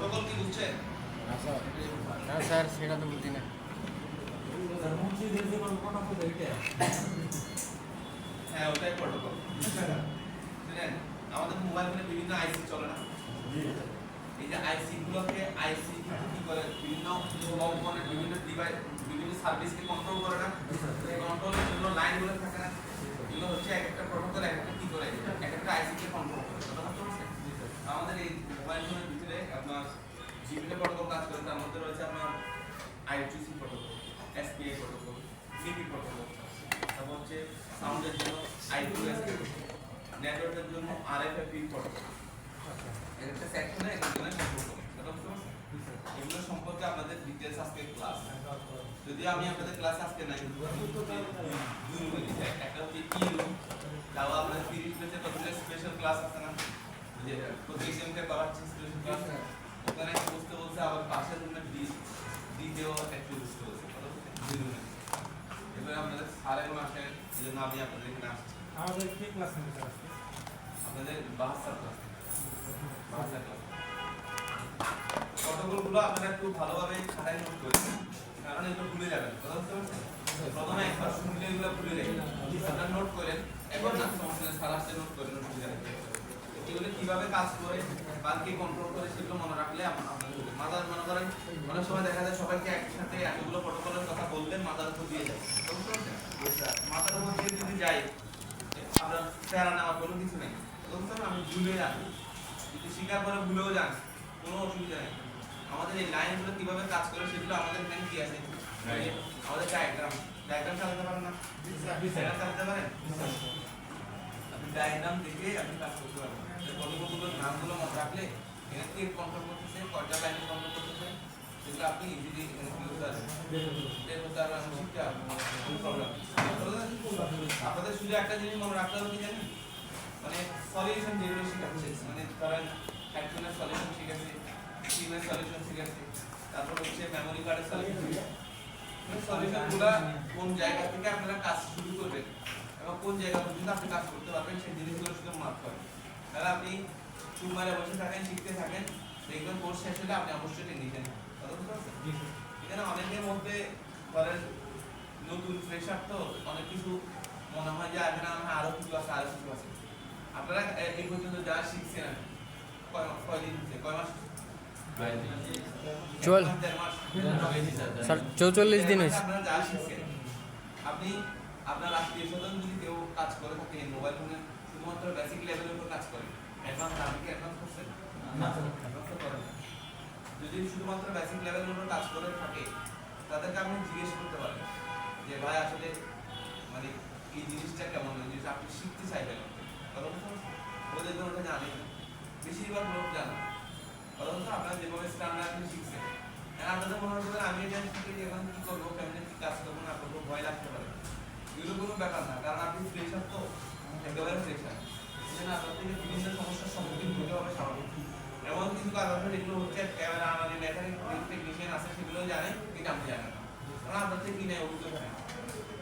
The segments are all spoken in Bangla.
প্রোটোকল কি বুঝছেন? না স্যার সেটা তো বুঝি না। হ্যাঁ ওটাই প্রোটোকল। শুনেন আমাদের মোবাইল ফোনে বিভিন্ন আইসি চলে না, এই যে আইসি গুলোকে আইসি কি করে বিভিন্ন কম্পোনেন্ট বিভিন্ন ডিভাইস বিভিন্ন সার্ভিসকে কন্ট্রোল করে না, এই কন্ট্রোলের জন্য লাইনগুলো থাকে না, এগুলো হচ্ছে এক একটা প্রোটোকল এক একটা কি করে এক একটা আইসি কে কন্ট্রোল করে। কথা বুঝতে পারছেন? আমাদের এই মোবাইল ফোনের ভিতরে আপনার বিভিন্ন প্রোটোকল কাজ করে, তার মধ্যে রয়েছে আপনার I2C protocol, SPI protocol, DP protocol, তারপর হচ্ছে সাউন্ডের জন্য I2S নেটওয়ার্কের জন্য RFID প্রোটোকল। একটা সেকশনে একজনের সম্পর্ক এগুলো সম্পর্কে আপনাদের ডিটেইলস আজকে ক্লাস, যদি আমি আপনাদের ক্লাস আজকে নাই দুই রুমে দিই, একটা হচ্ছে কি রুম, তাও আপনাদের 30 পেজে কতগুলো স্পেশাল ক্লাস আছে না, যে প্রত্যেক সেমকে করাচ্ছি স্পেশাল ক্লাস, ওখানে বুঝতে বলছে আবার পাশের রুমে দ্বিতীয় একটু বুঝতে বলছে দুই রুমে। এবার আপনাদের সারের মাসে যেজন্য আমি আপনাদের এখানে আসছি। আমাদের কি ক্লাস নিতে আসছে? আপনাদের 72 ক্লাস, 72 ক্লাস। প্রটোকলগুলো আপনারা একটু ভালোভাবে খাতায় নোট করবেন, কারণ এগুলো ভুলে যাবেন। কথা বুঝতে পারছেন? প্রথমে একবার শুনলে এগুলো ভুলে যাবেন, আপনারা নোট করেন, এখন না সমস্যা নেই, সারা নোট করেন, নোট ভুলে যাবেন। এগুলো কিভাবে কাজ করে বা কে কন্ট্রোল করে সেগুলো মনে রাখলে আপনাদের মাথার মনে করেন অনেক সময় দেখা যায় সবাইকে একসাথে এতগুলো প্রটোকলের কথা বললেন মাথার উপর দিয়ে যায়, বুঝতে পারছেন? মাথার উপর দিয়ে যদি যায় আপনার প্যারা নেওয়ার কোনো কিছু নেই। বুঝতে পারছেন? আমি ভুলে যান, যদি স্বীকার করে ভুলেও যান কোনো অসুবিধা নেই। আমাদের এই লাইনগুলো কিভাবে কাজ করে সেগুলো আমাদের এখানে কি আছে, আমাদের ডায়াগ্রাম চালাতে পারেন না? ডায়াগ্রাম চালাতে পারেন? আপনি ডায়াগ্রাম দেখে আপনি কাজ করতে পারবেন। কতগুলো নামগুলো মনে রাখলে এখানে কে কন্ট্রোল করতেছে, কয়টা লাইনে কন্ট্রোল করতেছে, সেগুলো আপনি ইজিলি এখানে কি করতে পারবেন, বের করতে পারবেন, শিখতে পারবেন, কোনো প্রবলেম নেই। আপনাদের শুধু একটা জিনিস মনে রাখতে হবে কি জানেন, মানে সলিউশন যেগুলো শিখাচ্ছে, মানে ধরেন ফ্যাক্টরিয়াল সলিউশন শিখাচ্ছে, সিমের সলিউশন শিখাচ্ছে, তারপর হচ্ছে মেমরি কার্ডের সলিউশন শিখাচ্ছে। এই সলিউশনগুলো কোন জায়গা থেকে আপনারা কাজ শুরু করবেন এবং কোন জায়গা পর্যন্ত আপনি কাজ করতে পারবেন সেই জিনিসগুলো শুধু মার্ক করেন। তাহলে আপনি চুমারে বসে থাকেন, শিখতে থাকেন, দেখবেন কোর্স শেষ হলে আপনি অবশ্যই টেকনিশিয়ান হবেন। কথা বুঝতে পারছেন? এখানে অনেকের মধ্যে ধরেন নতুন ফ্রেশার তো অনেক কিছু মনে হয় যে এখানে আমার আরো কিছু আছে, আরো কিছু আছে। আপনারা এই পর্যন্ত যা শিখছেন কয়দিন হচ্ছে, কয় মাস? স্যার 44 দিন হয়েছে। আপনারা যা শিখছেন, আপনি আপনার আত্মীয় স্বজন যদি কেউ কাজ করে থাকে মোবাইল ফোনে শুধুমাত্র বেসিক লেভেলের উপর কাজ করে, অ্যাডভান্স আপনি কি অ্যাডভান্স করছেন? না, অ্যাডভান্স করেন না। যদি শুধুমাত্র বেসিক লেভেলের উপর কাজ করে থাকে তাদেরকে আপনি জিজ্ঞেস করতে পারেন যে ভাই আসলে মানে এই জিনিসটা কেমন, এই জিনিস আপনি শিখতে চাইবেন, ওদের ওটা জানেন না, বেশিরভাগ লোক জানে। অথচ আপনারা যেভাবে স্ট্যান্ডার্ড আপনি শিখছেন, আপনাদের মনে হচ্ছে আমি এটা শিখে এখন কি করবো, কেমন কি কাজ করবো না করবো, ভয় লাগতে পারে। এগুলো কোনো ব্যাপার না, কারণ আপনি ফ্রেশার তো, একেবারে ফ্রেশার, এই জন্য আপনার থেকে বিভিন্ন সমস্যার সম্মুখীন হতে হবে স্বাভাবিক। এমন কিছু কাজ আছে যেগুলো হচ্ছে ক্যামেরা আমাদের মেকানিক টেকনিশিয়ান আছে সেগুলো জানে, কিন্তু আপনি জানেন না, কারণ আপনার থেকে কি নেই, অভিজ্ঞতা নেই।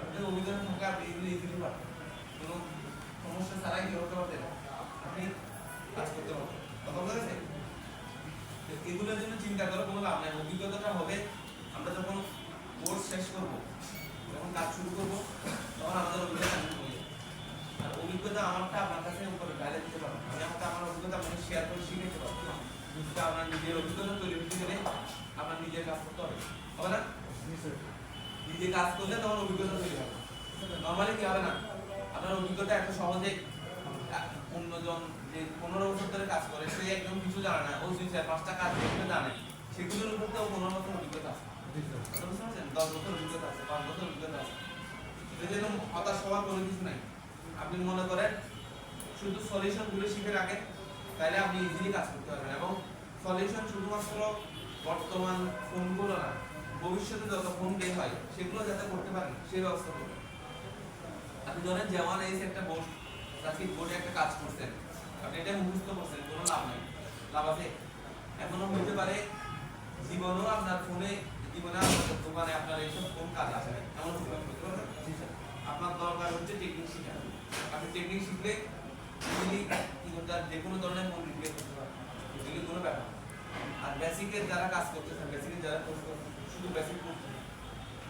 আপনাদের অভিজ্ঞতা থাকা আপনি এগুলো ইজিলি পারবেন, কোনো সমস্যা ছাড়াই কি করতে পারবেন, আপনি কাজ করতে পারবেন। কথা বলেছে? এগুলোর জন্য চিন্তা করে কোনো লাভ নাই। অভিজ্ঞতাটা হবে আমরা যখন কোর্স শেষ করব, যখন কাজ শুরু করব, তখন আমাদের অভিজ্ঞতা হবে। আর অভিজ্ঞতা আমারটা আপনার কাছে উপরে বাইরে দিতে পারবো, আমি আমার অভিজ্ঞতা আপনাকে শেয়ার করে শিখাতে পারবো। কিন্তু আপনার নিজের অভিজ্ঞতা তৈরি করতে গেলে আপনার নিজের কাজ করতে হবে, হবে না? নিজে কাজ করলে তখন অভিজ্ঞতা তৈরি হবে। নর্মালি কি হবে না, আপনার অভিজ্ঞতা এত সহজে অন্যজন যে 15 বছর ধরে কাজ করে সে একদম কিছু জানে না, ও 4-5টা কাজ করতে জানে, সেগুলোর উপর তো 15 বছর অভিজ্ঞতা আছে, 10 বছর অভিজ্ঞতা আছে, 5 বছর অভিজ্ঞতা আছে। এই জন্য হতাশ হওয়ার কোনো কিছু নাই। আপনি মনে করেন শুধু সলিউশনগুলো শিখে রাখেন, তাহলে আপনি ইজিলি কাজ করতে পারবেন। এবং সলিউশন শুধুমাত্র বর্তমান ফোনগুলো না, ভবিষ্যতে যত ফোন বের হয় সেগুলো যাতে করতে পারেন সেই ব্যবস্থা করবেন। আপনি ধরেন যেমন এই একটা বোর্ড, সার্কিট বোর্ডে একটা কাজ করছেন, আপনি এটা মুখস্থ করছেন, কোনো লাভ নেই, লাভ আছে? এখনো হইতে পারে জীবনেও আপনার ফোনে, জীবনে আপনার দোকানে আপনার এইসব ফোন কাজ আসে না, এমন হতে পারে। আপনার দরকার হচ্ছে টেকনিক শিখা। আপনি টেকনিক শিখলে ইজিলি কি করতে, যে কোনো ধরনের ফোন রিপেয়ার করতে পারবেন, এগুলি কোনো ব্যাপার না। আর বেসিকের যারা কাজ করতেছেন, বেসিকের যারা কোর্স করতেছেন, শুধু বেসিক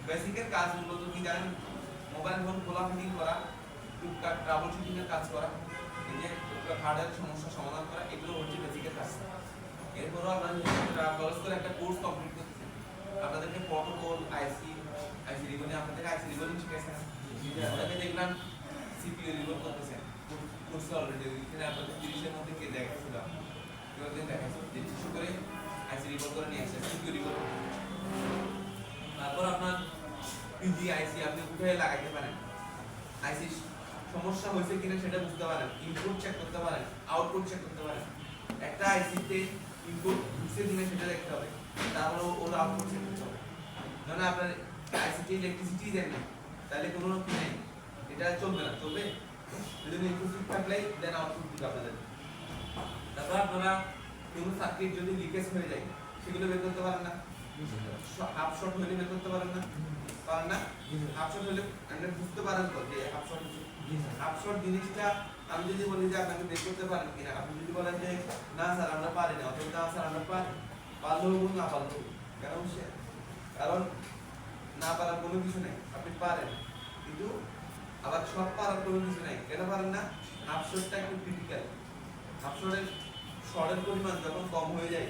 বেসিকের কাজগুলো তো কি জানেন, মোবাইল ফোন খোলা ফিটিং করা, টুকটাক ট্রাবল শুটিং এর কাজ করা, এই যে টুকটাক হার্ডওয়্যার সমস্যা সমাধান করা, এগুলো হচ্ছে বেসিকের কাজ। এরপরও আপনারা খরচ করে একটা কোর্স কমপ্লিট করতেছেন, আপনাদেরকে প্রটোকল, আইসি রিবনে আপনাদের আইসি রিবনিং শিখেছেন, আপনাদের দেখলাম সিপিইউ রিবন করতেছেন কোর্সে অলরেডি, এখানে আপনাদের 30 এর মধ্যে কে দেখাচ্ছিল, কেউ দেখাচ্ছে যে বিশেষ করে আইসি রিবন করে নিয়ে আসছে সিপিইউ রিবন। তারপর আপনার পিজি আইসি আপনি কোথায় লাগাইতে পারেন, আইসি সমস্যা হয়েছে কিনা সেটা বুঝতে পারেন, ইনপুট চেক করতে পারেন, আউটপুট চেক করতে পারেন। একটা আইসিতে ইনপুট ঢুকছে কিনা সেটা দেখতে হবে, তারপর ওর আউটপুট চেক করতে হবে। মানে আপনার আইসিটি ইলেকট্রিসিটি দেন না, তাহলে কোনো কি নেই, এটা চলবে না, চলবে যদি ইনপুট ঠিক থাকলে দেন আউটপুট দিবে আপনাদের। তারপর আপনারা কোনো সার্কিট যদি লিকেজ হয়ে যায় সেগুলো বের করতে পারেন না, হাফ শর্ট হলে বের করতে পারেন না, পারেন না, হাফ শর্ট হলে আপনি বুঝতে পারেন তো যে হাফ শর্ট, হাফ শর্ট জিনিসটা আমি যদি বলি যে আপনাকে বের করতে পারেন কিনা, আপনি যদি বলেন যে না স্যার আমরা পারি না, অথবা না স্যার আমরা পারলেও না পারলেও, কারণ না পারার কোনো কিছু নেই, আপনি পারেন, কিন্তু আবার সব পারার কোনো কিছু নেই। কেন পারেন না? হাফ শর্টটা একটু ক্রিটিক্যাল। হাফ শর্টের শর্টের পরিমাণ যখন কম হয়ে যায়,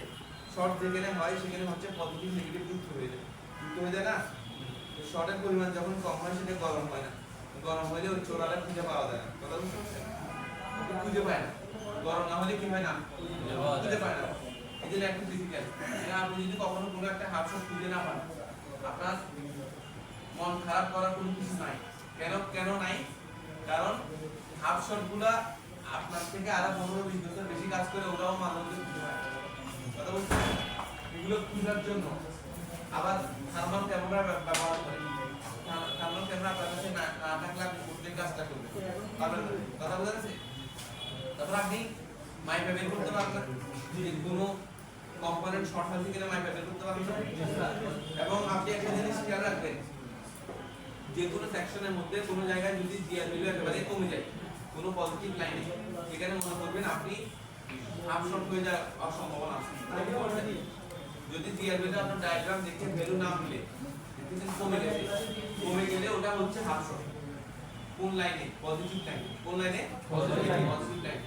শর্ট যেখানে হয় সেখানে হচ্ছে পজিটিভ নেগেটিভ যুক্ত হয়ে যায় না, শর্টের পরিমাণ যখন কম হয় সেটা গরম হয় না, গরম হলে ওই চোরাটা খুঁজে পাওয়া যায় না, কথা বুঝতে পারছেন? খুঁজে পায় না, গরম না হলে কি হয় না, খুঁজে পায় না, এই জন্য একটু ক্রিটিক্যাল। আপনি যদি কখনো কোনো একটা হাফ শর্ট খুঁজে না পান, আপনার মন খারাপ করার কোনো কিছু নাই। কেন নাই? কারণ হাফ শর্ট গুলা আপনার থেকে আরো 15-20 বছর বেশি কাজ করে, ওরাও মানবকে খুঁজে পায় না, কথা বুঝতে পারছেন? এগুলো খোঁজার জন্য আবার থার্মাল ক্যামেরা ব্যবহার করে, থার্মাল ক্যামেরা আপনার কাছে না থাকলে আপনি প্রত্যেক কাজটা করবেন পারবেন না, কথা বোঝা যাচ্ছে? তারপর আপনি মাইপে বের করতে পারবেন না, যে কোনো কম্পোনেন্ট শর্ট হয়েছে কিনা মাইপে বের করতে পারবেন না। এবং আপনি একটা জিনিস খেয়াল রাখবেন, যে কোনো সেকশনের মধ্যে কোনো জায়গায় যদি জিআর ভ্যালু একেবারে কমে যায় কোনো পজিটিভ লাইনে, সেখানে মনে করবেন আপনি হাফ শর্ট হয়ে যাওয়ার সম্ভাবনা আছে। যদি জিআর ভ্যালু আপনার ডায়াগ্রাম দেখে ভ্যালু না মিলে, কমে গেলে ওটা হচ্ছে হাফ শর্ট। কোন লাইনে? পজিটিভ লাইনে। কোন লাইনে? পজিটিভ লাইনে।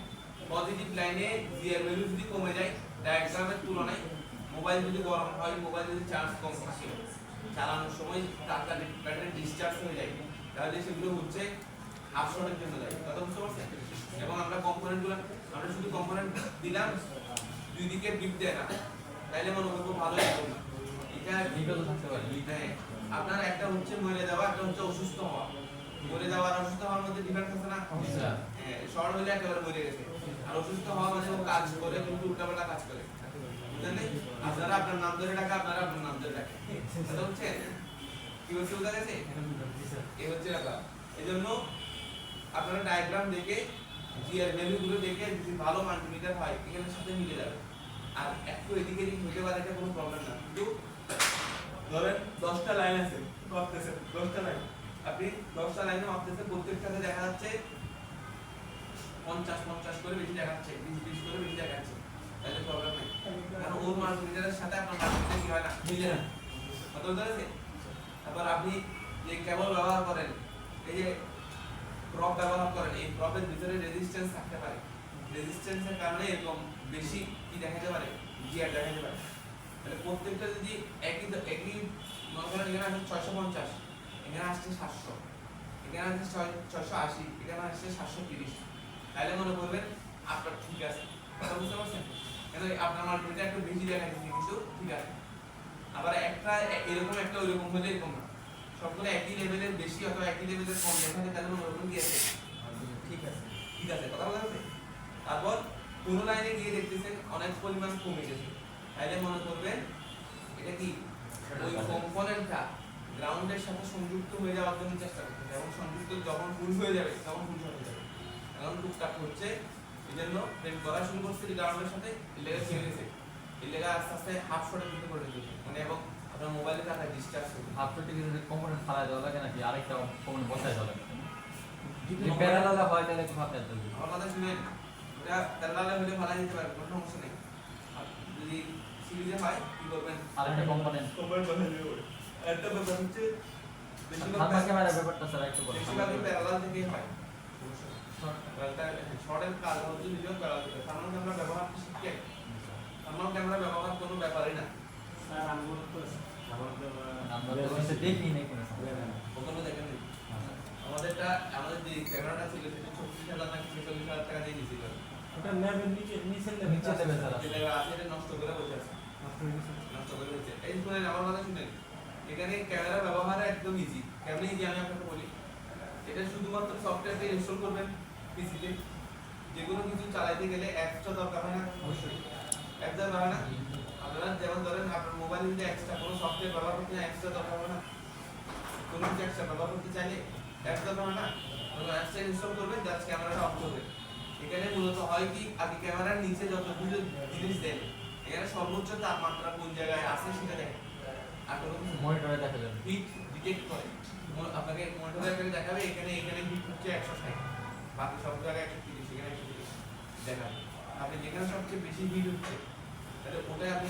পজিটিভ লাইনে জিআর ভ্যালু যদি কমে যায় ডায়াগ্রামের তুলনায়, মোবাইল যদি গরম হয়, মোবাইল যদি চার্জ কম থাকে, চালানোর সময় তারটা ব্যাটারি ডিসচার্জ হয়ে যায়, তাহলে সেগুলো হচ্ছে হাফ শর্টের জন্য যায়, কথা বুঝতে পারছেন? এবং আমরা কম্পোনেন্টগুলো, আমরা শুধু কম্পোনেন্ট দিলাম, দুই দিকে বিপ দেয় না, তাইলে মনে করবো ভালো লাগবে না। এটা বিপদ থাকতে পারে। হ্যাঁ, আপনার একটা হচ্ছে মরে যাওয়া, একটা হচ্ছে অসুস্থ হওয়া। মরে যাওয়া আর অসুস্থ হওয়ার মধ্যে ডিফারেন্স আছে না? হ্যাঁ, শর্ট হলে একেবারে মরে গেছে, আর অসুস্থ হওয়া মানে ও কাজ করে কিন্তু উল্টাপাল্টা কাজ করে, বুঝলেন? আপনারা আপনার নাম ধরে ডাকে, আপনারা আপনার নাম ধরে ডাকে, এটা হচ্ছে কি হচ্ছে বোঝা গেছে? এই হচ্ছে ব্যাপার। এই জন্য আপনারা ডায়াগ্রাম দেখে জিআর ভ্যালু গুলো দেখে যদি ভালো মাল্টিমিটার হয় এখানে সাথে মিলে যাবে, আর একটু এদিকে এদিক হতে পারে, এটা কোনো প্রবলেম না। কিন্তু ধরেন 10টা লাইন আছে, মাপতেছে 10টা লাইন, আপনি 10টা লাইনে মাপতেছে, প্রত্যেকটাতে দেখা যাচ্ছে 50-50 করে বেশি দেখাচ্ছে, 20-20 করে বেশি দেখাচ্ছে, তাহলে প্রবলেম নাই, কারণ ওর মাল্টিমিটারের সাথে আপনার মাল্টিমিটার কি হয় না, মিলে না, কথা বুঝতে পারছেন? তারপর আপনি যে কেবল ব্যবহার করেন, এই যে প্রপ ব্যবহার করেন, এই প্রপের ভিতরে রেজিস্ট্যান্স থাকতে পারে, রেজিস্ট্যান্সের কারণে এরকম বেশি কি দেখাতে পারে, জিআর দেখাতে পারে। তাহলে প্রত্যেকটা যদি একই মনে করেন এখানে আসছে 650, এখানে আসছে 700, এখানে আসছে 680, এখানে আসছে 730, তাহলে মনে করবেন আপনার ঠিক আছে, কথা বুঝতে পারছেন? কেন আপনার মাল্টিমিটার একটু বেশি দেখাচ্ছে কিন্তু ঠিক আছে। আবার একটা এরকম একটা ওইরকম হলে এরকম না, সবগুলো একই লেভেলের বেশি অথবা একই লেভেলের কম দেখাতে, তাহলে মনে করবেন কি আছে, ঠিক আছে, ঠিক আছে, কথা বলা যাচ্ছে? তারপর কোন লাইনে গিয়ে দেখতেছেন অনেক পরিমাণ কমে গেছে, তাহলে মনে করবেন এটা কি ওই কম্পোনেন্টটা গ্রাউন্ডের সাথে সংযুক্ত হয়ে যাওয়ার জন্য চেষ্টা করতে, এবং সংযুক্ত যখন ফুল হয়ে যাবে তখন ফুল হয়ে যাবে, এখন টুকটাক হচ্ছে, এই জন্য প্রেম করা শুরু করছে গ্রাউন্ডের সাথে, এই লেগে ছেড়ে গেছে, এই লেগে আস্তে আস্তে হাফ শটের দিকে পড়ে গেছে, মানে এবং আপনার মোবাইলের কাছে ডিসচার্জ হবে। হাফ শটে কিন্তু কম্পোনেন্ট ফালাই দেওয়া লাগে নাকি আরেকটা কম্পোনেন্ট বসাই দেওয়া লাগে? যদি প্যারালাল হয় তাহলে একটু ভাবতে হবে। আমার কথা শুনেন, এটা প্যারালাল হলে ফালাই দিতে পারবে, কোনো সমস্যা নেই। আর যদি সিরিজে হয় কি করবেন আরেকটা কম্পোনেন্ট একটা ব্যাপার হচ্ছে থার্মাল ক্যামেরার ব্যাপারটা স্যার একটু বলেন। বেশিরভাগই প্যারালাল থেকে হয় শর্টের কাজ হচ্ছে ভিডিও প্যারালাল থেকে থার্মাল ক্যামেরা ব্যবহার শিখে থার্মাল ক্যামেরা ব্যবহার কোনো ব্যাপারই না স্যার আঙ্গুল তো আমরা তো হচ্ছে দেখি নাই কোনো সময়। কখনো দেখেন নি আমাদেরটা আমাদের যে ক্যামেরাটা ছিল সেটা 36,000 নাকি 46,000 টাকা দিয়ে দিয়েছিল ওটা নেবেন নিচে নিচে দেবে স্যার। যেটা আছে এটা নষ্ট করে বসে আছে নষ্ট করে দিয়েছে এই শুনেন আমার কথা শুনেন এখানে ক্যামেরা ব্যবহার একদম ইজি কেমন ইজি আমি আপনাকে বলি এটা শুধুমাত্র সফটওয়্যারটা ইনস্টল করবেন পিসিতে যে কোনো কিছু চালাতে গেলে অ্যাপসটা দরকার হয় না অবশ্যই অ্যাপ দরকার হয় না আপনারা যেমন ধরেন আপনার মোবাইলে যদি এক্সট্রা কোনো সফটওয়্যার ব্যবহার করতে অ্যাপসটা দরকার হয় না কোনো কিছু এক্সট্রা ব্যবহার করতে চাইলে অ্যাপস দরকার হয় না অ্যাপসটা ইনস্টল করবেন জাস্ট ক্যামেরাটা অফ করবেন এখানে মূলত হয় কি আপনি ক্যামেরার নিচে যতগুলো জিনিস দেন এখানে সর্বোচ্চ তাপমাত্রা কোন জায়গায় আছে সেটা দেখেন আর কোনো কিছু মনিটরে দেখা যাবে। হিট ডিটেক্ট করে আপনাকে মনিটরে করে দেখাবে এখানে হিট হচ্ছে 160 বাকি সব জায়গায় 130 এখানে 130 দেখাবে আপনি যেখানে সবচেয়ে বেশি হিট হচ্ছে তাহলে ওটাই আপনি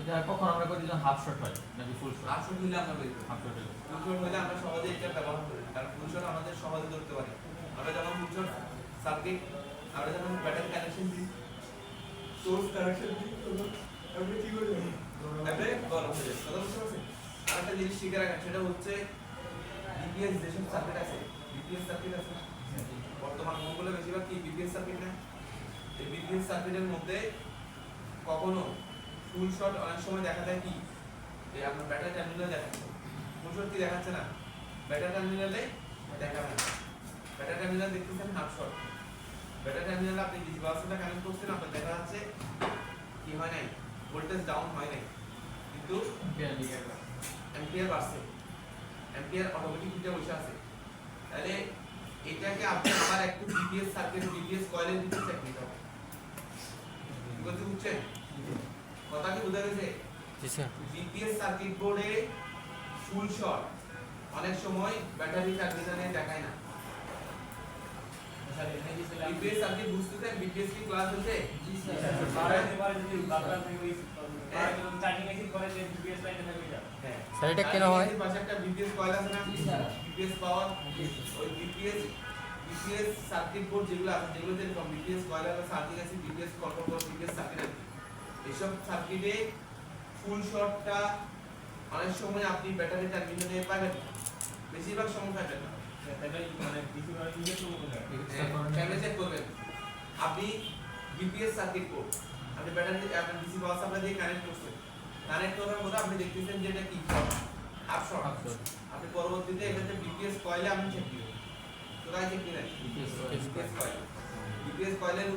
এটা কখন আমরা করি যখন হাফ শট হয় নাকি ফুল শট? আসল হইলে আমরা বের করি হাফ শট হলে ফুল শট হইলে আমরা সহজে এটা ব্যবহার করি কারণ ফুল শট আমাদের সহজে ধরতে পারি আমরা যখন ফুল শট সার্কিট আমরা যখন ব্যাটারি কানেকশন দিই সোর্স কানেকশন দিই তখন আমরা কি করি তারপরে গরম হয়ে যায় কথা বুঝতে পারছেন আরেকটা জিনিস শিখে রাখেন সেটা হচ্ছে বিপিএস যেসব সার্কিট আছে বিপিএস সার্কিট আছে না? বর্তমান মোবাইলে বেশিরভাগ কি বিপিএস সার্কিট না এই বিপিএস সার্কিটের মধ্যে কখনো ফুল শট অনেক সময় দেখা যায় কি এই আপনার ব্যাটারি টার্মিনাল দেখাচ্ছে ফুল শট কি দেখাচ্ছে না ব্যাটারি টার্মিনালে দেখাবে না ব্যাটারি টার্মিনাল দেখতেছেন হাফ শট ব্যাটারি টার্মিনালে আপনি ডিসি বাসটা কানেক্ট করছেন আপনার দেখা যাচ্ছে কি হয় নাই ভোল্টেজ ডাউন হয় নাই কিন্তু অ্যাম্পিয়ার বাড়ছে অ্যাম্পিয়ার অটোমেটিক হিটে বসে আছে তাহলে এটাকে আপনি আবার একটু বিপিএস সার্কিট বিপিএস কয়েলের ভিতরে চেক নিতে হবে কি বলতে বুঝছেন কথা কি বোঝা গেছে জি স্যার বিপিএস সার্কিট বোর্ডে ফুল শর্ট অনেক সময় ব্যাটারি টার্মিনালে দেখায় না বিপিএস সার্কিট বুঝতেছেন বিপিএস কি ক্লাস হচ্ছে জি স্যার বাড়াই দেবার যদি বারবার থেকে ওই চার্জিং এসি করে যে বিএস লাইনে থাকবে যা হ্যাঁ স্যার এটা কেন হয় এর পাশে একটা বিপিএস কয়েল আছে না বিপিএস পাওয়ার ওই বিপিএস সার্কিট বোর্ড যেগুলো আছে যেগুলোতে এরকম বিপিএস কয়েল আছে সার্কিট আছে বিপিএস কন্ট্রোল বিপিএস সার্কিট আছে এসব সার্কিটে ফুল শর্টটা অনেক সময় আপনি ব্যাটারি টার্মিনালে পাবেন বেশিরভাগ সময় পাবেন না তাই মানে কিছু করে ইয়ে তো বলে কেমনে চেক করবেন আপনি বিপিএস সার্কিট বোর্ড আপনি ব্যাটারি আপনার ডিসি পাওয়ার সাপ্লাই দিয়ে কানেক্ট করছেন কানেক্ট করার পরে আপনি দেখতেছেন যে এটা কি হাফ শর্ট আপনি পরবর্তীতে এটাতে বিপিএস কয়েলে আপনি চেক দিবেন কোথায় চেক দিবেন বিপিএস কয়েল বিপিএস কয়েলের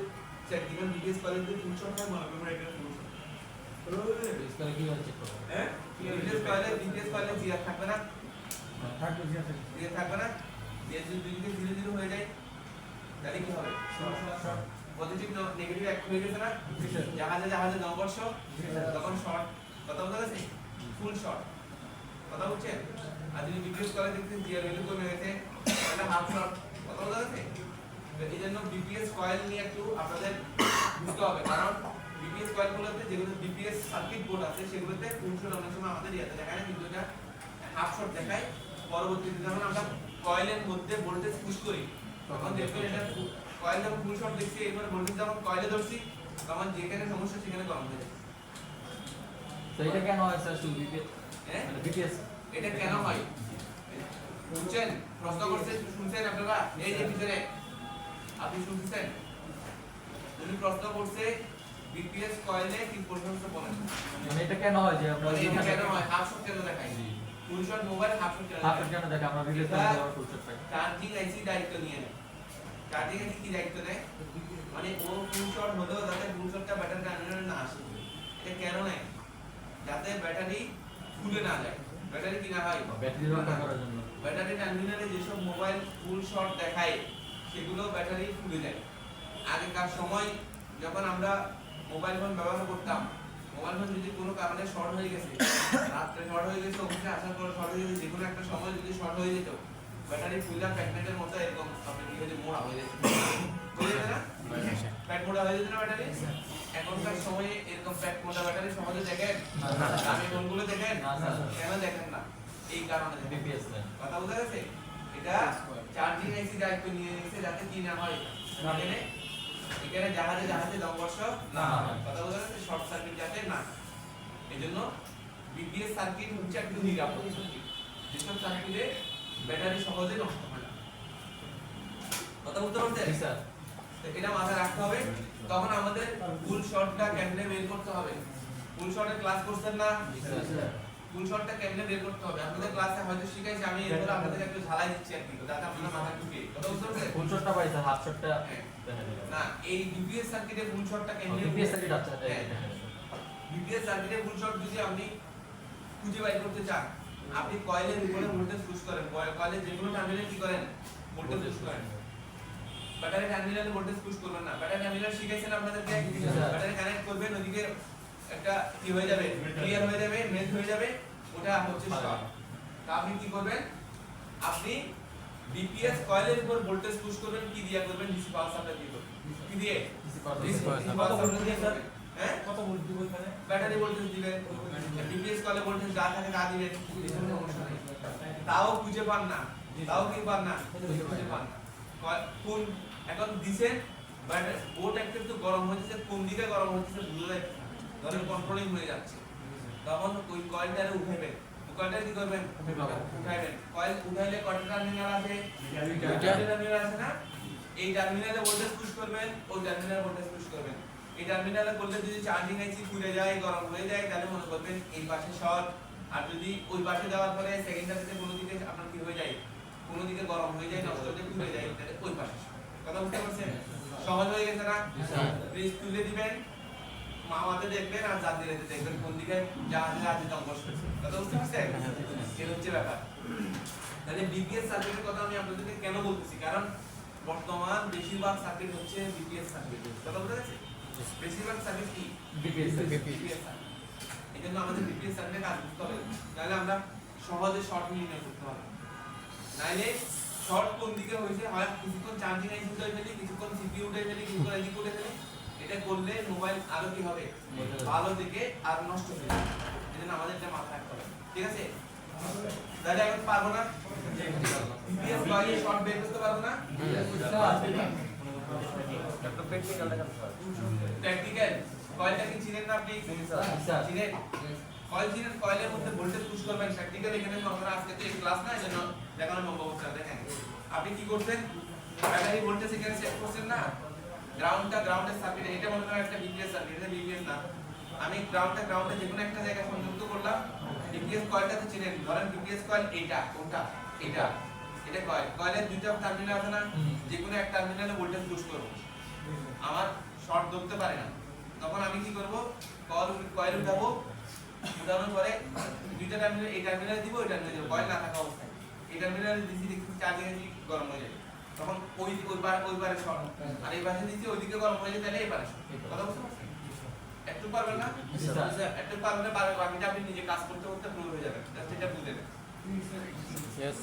চেক দিবেন বিপিএস কয়েলের যদি ফুল শর্ট হয় মনে করবেন এটা ফুল শর্ট হ্যাঁ বিপিএস কয়েলে জিআর থাকবে না থাকবে জি আছে জিআর থাকবে না জিআর যদি দুই দিকে ধীরে ধীরে হয়ে যায় তাহলে কি হবে পজিটিভ নেগেটিভ এক হয়ে গেছে না জাহাজে জাহাজে নববর্ষ তখন শর্ট কথা বলতে গেছে ফুল শর্ট কথা বুঝছেন আর যদি বিপিএস করে দেখছেন জিআর ভ্যালু কমে গেছে এটা হাফ শর্ট কথা বলতে গেছে এই জন্য বিপিএস কয়েল নিয়ে একটু আপনাদের বুঝতে হবে কারণ বিপিএস কয়েলগুলোতে যেগুলো বিপিএস সার্কিট বোর্ড আছে সেগুলোতে ফুল শর্ট অনেক সময় আমাদের ইয়াতে দেখায় না কিন্তু এটা হাফ শর্ট দেখায় পরবর্তীতে যখন আমরা কয়েলের মধ্যে ভোল্টেজ পুশ করি তখন দেখবেন এটা কয়েল যখন ফুল শর্ট দেখছি এরপর ভোল্টেজ যখন কয়েলে ধরছি তখন যেখানে সমস্যা সেখানে গরম হয়ে যায় তো এটা কেন হয় স্যার শুধু বিপিএস হ্যাঁ মানে বিপিএস এটা কেন হয় বুঝছেন প্রশ্ন করতে শুনছেন আপনারা এই যে ভিতরে আপনি শুনছেন উনি প্রশ্ন করছে বিপিএস কয়েলে কি প্রশ্ন বলেন মানে এটা কেন হয় যে আমরা মানে এটা কেন হয় হাফ শর্ট কেন দেখায় ফুল শর্ট মোবাইল হাফ শর্ট কেন হাফ দেখায়? কেন দেখে আমরা বিপিএস করে ফুল শট পাই। চার্জিং আইসি দায়িত্ব নিয়ে নেয় চার্জিং আইসি কি দায়িত্ব নেয় মানে ও ফুল শর্ট হলেও যাতে ফুল শর্টটা ব্যাটারি টার্মিনালে না আসে এটা কেন নেয় যাতে ব্যাটারি ফুলে না যায় ব্যাটারি কি না হয় ব্যাটারি রক্ষা করার জন্য ব্যাটারি টার্মিনালে যেসব মোবাইল ফুল শর্ট দেখায় সেগুলো ব্যাটারি ফুলে যায় আগেকার সময় যখন আমরা মোবাইল ফোন ব্যবহার করতাম মোবাইল ফোন যদি কোনো কারণে শর্ট হয়ে গেছে রাত্রে শর্ট হয়ে গেছে অফিসে আসার পর শর্ট হয়ে গেছে যে কোনো একটা সময় যদি শর্ট হয়ে যেত ব্যাটারি ফুলা প্যাকেটের মতো এরকম আপনি কি হয়ে মোড়া হয়ে যেত হয়ে যাবে না প্যাড মোডা হয়ে যাবে না ব্যাটারি এখনকার সময়ে এরকম প্যাড মোডা ব্যাটারি সহজে দেখেন আমি কোনগুলো দেখেন না, স্যার। কেন দেখেন না এই কারণে দেখেন। বিপিএস লাইন কথা বুঝা গেছে এটা চার্জিং আইসি দায়িত্ব নিয়ে নিয়েছে যাতে কি না হয় এখানে এখানে জাহাজে জাহাজে সংঘর্ষ না হয় কথা বুঝা গেছে শর্ট সার্কিট যাতে না হয়। এজন্য বিপিএস সার্কিট হচ্ছে একটু নিরাপদ সার্কিট যেসব সার্কিটে ব্যাটারি সহজে নষ্ট হয় না কথা বুঝতে পারছেন জি স্যার তো এটা মাথায় রাখতে হবে তখন আমাদের ফুল শর্টটা কেমনে বের করতে হবে ফুল শর্টের ক্লাস করছেন না ফুল শর্টটা কেমনে বের করতে হবে আপনাদের ক্লাসে হয়তো শিখাইছি আমি এরপর আপনাদের একটু ঝালাই দিচ্ছি আর কি যাতে আপনারা মাথায় ঢুকে কথা বুঝতে পারছেন ফুল শটটা পাই স্যার হাফ শটটা না এই বিপিএস সার্কিটে ফুল শর্টটা কেমনে বিপিএস সার্কিট আচ্ছা বিপিএস সার্কিটে ফুল শর্ট যদি আপনি খুঁজে বের করতে চান আপনি কয়েলের উপরে ভোল্টেজ পুশ করেন কয়েলের যে কোনো টার্মিনালে কি করেন ভোল্টেজ পুশ করেন ব্যাটারি টার্মিনালে ভোল্টেজ পুশ করবেন না ব্যাটারি টার্মিনাল শিখাইছেন আপনাদেরকে ব্যাটারি কানেক্ট করবেন ওদিকে একটা কি হয়ে যাবে ক্লিয়ার হয়ে যাবে মেথ হয়ে যাবে ওটা হচ্ছে শর্ট তা আপনি কি করবেন আপনি বিপিএস কয়েলের উপর ভোল্টেজ পুশ করবেন কি দিয়া করবেন ডিসি পাওয়ার সাপ্লাই দিয়ে করবেন কি দিয়ে ডিসি পাওয়ার সাপ্লাই দিয়ে করবেন হ্যাঁ কত ভোল্ট দিব এখানে ব্যাটারি ভোল্টেজ দিবেন ডিপিএস কলে ভোল্টেজ যা থাকে তা দিবেন তাও খুঁজে পান না তাও কি পান না খুঁজে পান না কোন এখন দিছেন বাট বোর্ড একটা তো গরম হচ্ছে কোন দিকে গরম হচ্ছে বুঝে যায় ধরেন কন্ট্রোলিং হয়ে যাচ্ছে তখন ওই কয়েলটারে উঠাবেন কয়েলটা কি করবেন উঠাবেন কয়েল উঠাইলে কয়টা টার্মিনাল আছে দুইটা টার্মিনাল আছে না এই টার্মিনালে ভোল্টেজ পুশ করবেন ওই টার্মিনালে ভোল্টেজ পুশ করবেন এই টার্মিনালে করলে যদি চার্জিং আইসি পুড়ে যায় গরম হয়ে যায় তাহলে মনে করবেন এই পাশে শর্ট আর যদি ওই পাশে যাওয়ার পরে সেকেন্ডারিতে কোনো দিকে আপনার কি হয়ে যায় কোনো দিকে গরম হয়ে যায় নষ্ট হয়ে পুড়ে যায় তাহলে ওই পাশে কথা বুঝতে পারছেন সহজ হয়ে গেছে না প্লিজ তুলে দিবেন মামাতে দেখবেন আর জাতিরেতে দেখবেন কোন দিকে জাহাজে জাহাজে সংঘর্ষ হচ্ছে কথা বুঝতে পারছেন এই হচ্ছে ব্যাপার তাহলে বিপিএস সার্কিটের কথা আমি আপনাদেরকে কেন বলতেছি কারণ বর্তমান বেশিরভাগ সার্কিট হচ্ছে বিপিএস সার্কিট কথা বুঝতে পারছেন বেশিরভাগ সার্কিট কি বিপিএস বিপিএস সার্কিট এই জন্য আমাদের বিপিএস সার্কিটে কাজ করতে হবে তাহলে আমরা সহজে শর্ট নির্ণয় করতে পারবো নাইলে শর্ট কোন দিকে হয়েছে হয় কিছুক্ষণ চার্জিং আইসি উঠে ফেলি কিছুক্ষণ সিপিইউ উঠে ফেলি কিছুক্ষণ এদিকে উঠে ফেলি এটা করলে মোবাইল আরো কি হবে ভালো দিকে আর নষ্ট হয়ে যাবে এই জন্য আমাদের এটা মাথায় রাখতে হবে ঠিক আছে দাদা এখন পারবো না বিপিএস বাইরে শর্ট বের করতে পারবো না প্র্যাকটিক্যাল কয়েলটা কি চিনেন না আপনি চিনেন কয়েল চিনেন কয়েলের মধ্যে ভোল্টেজ পুশ করবেন প্র্যাকটিক্যাল এখানে আমরা আজকে তো এই ক্লাস না এজন্য দেখানো সম্ভব হচ্ছে না দেখেন আপনি কি করছেন ব্যাটারি ভোল্টেজ এখানে সেট করছেন না গ্রাউন্ডের সার্কিট এটা মনে করেন একটা বিপিএস সার্কিট এটা বিপিএস না আমি গ্রাউন্ডে যে কোনো একটা জায়গায় সংযুক্ত করলাম বিপিএস কয়েলটা তো চিনেন ধরেন বিপিএস কয়েল এইটা কোনটা এটা এটা কয়েলের দুইটা টার্মিনাল আছে না যে কোনো একটা টার্মিনালে ভোল্টেজ পুশ করব আমার শর্ট ধরতে পারে না তখন আমি কি করব কয়েল উঠাবো উঠানোর পরে দুইটা টার্মিনাল এই টার্মিনালে দিব ওই টার্মিনালে দিব কয়েল না থাকা অবস্থায় এই টার্মিনালে দিছি দেখি চার্জিং এসে গরম হয়ে যাবে তখন ওই পারে শর্ট আর এই পাশে দিছি ওইদিকে গরম হয়ে যায় তাহলে এই পারে কথা বুঝতে পারছেন একটু পারবেন না একটু পারবেন না বাকিটা আপনি নিজে কাজ করতে করতে প্রুভ হয়ে যাবে জাস্ট এটা বুঝে নেবেন Yes.